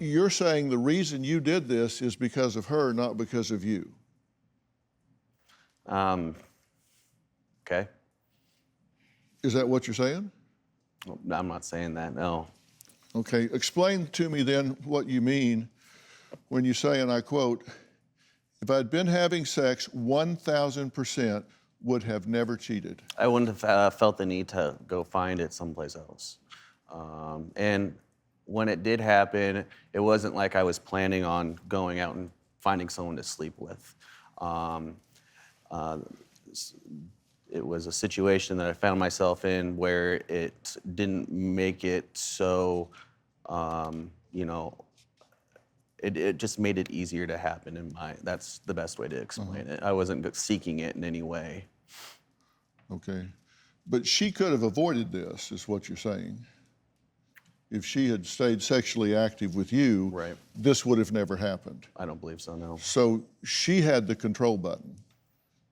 you're saying the reason you did this is because of her, not because of you. Okay. Is that what you're saying? Well, I'm not saying that, no. Okay, explain to me then what you mean when you say, and I quote, "If I'd been having sex, 1,000% would have never cheated." I wouldn't have felt the need to go find it someplace else. And when it did happen, it wasn't like I was planning on going out and finding someone to sleep with. It was a situation that I found myself in where it didn't make it so, you know, it just made it easier to happen in that's the best way to explain it. I wasn't seeking it in any way. Okay, but she could have avoided this, is what you're saying. If she had stayed sexually active with you, Right. this would have never happened. I don't believe so, no. So she had the control button.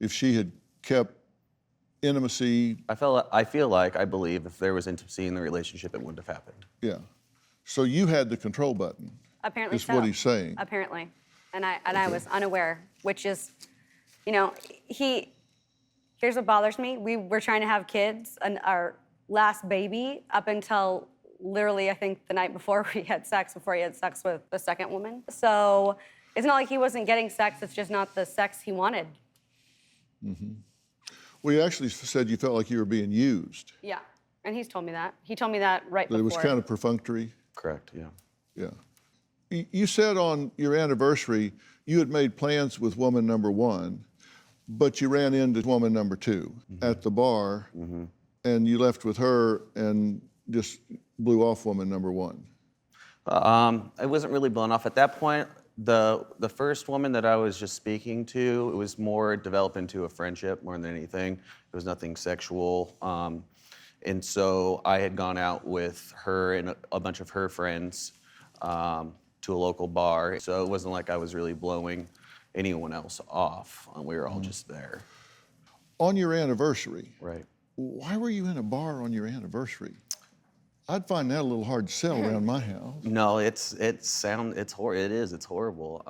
If she had kept intimacy. I believe if there was intimacy in the relationship, it wouldn't have happened. Yeah. So you had the control button. Apparently is so. what he's saying. Apparently. And I was unaware, which is, you know, here's what bothers me. We were trying to have kids, and our last baby, up until literally, I think, the night before he had sex with the second woman. So it's not like he wasn't getting sex, it's just not the sex he wanted. Mm-hmm. Well, you actually said you felt like you were being used. Yeah, and he's told me that. He told me that right before. It was kind of perfunctory. Correct, yeah. Yeah. You said on your anniversary you had made plans with woman number one, but you ran into woman number two at the bar, and you left with her and just blew off woman number one. I wasn't really blown off at that point. The first woman that I was just speaking to, it was more developed into a friendship more than anything. It was nothing sexual. And so I had gone out with her and a bunch of her friends to a local bar. So it wasn't like I was really blowing anyone else off. We were all just there. On your anniversary, right? Why were you in a bar on your anniversary? I'd find that a little hard to sell around my house. No, it's horrible.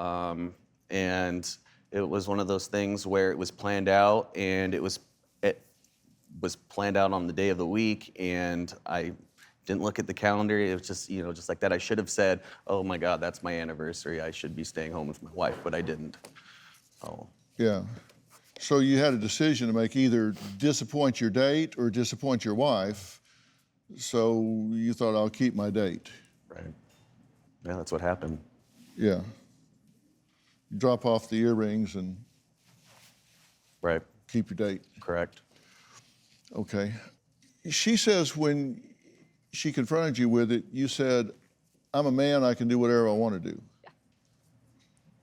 And it was one of those things where it was planned out, and it was planned out on the day of the week, and I didn't look at the calendar. It was just, you know, just like that. I should have said, "Oh my God, that's my anniversary. I should be staying home with my wife," but I didn't. Oh. Yeah. So you had a decision to make: either disappoint your date or disappoint your wife. So you thought, I'll keep my date. Right. Yeah, that's what happened. Yeah. You drop off the earrings and right. Keep your date. Correct. Okay. She says when she confronted you with it, you said, "I'm a man, I can do whatever I want to do." Yeah.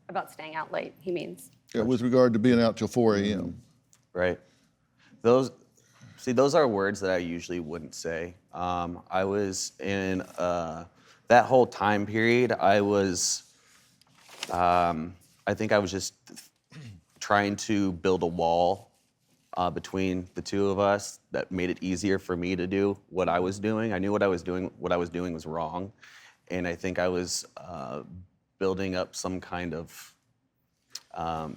About staying out late, he means. Yeah, with regard to being out till 4 a.m. Right. Those are words that I usually wouldn't say. I was in that whole time period. I think I was just trying to build a wall between the two of us that made it easier for me to do what I was doing. I knew what I was doing. What I was doing was wrong, and I think I was building up some kind of I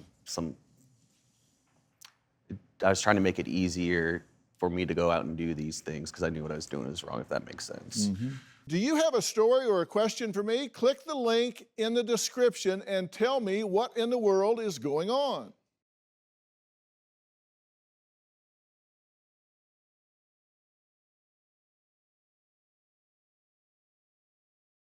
was trying to make it easier for me to go out and do these things because I knew what I was doing was wrong, if that makes sense. Mm-hmm. Do you have a story or a question for me? Click the link in the description and tell me what in the world is going on.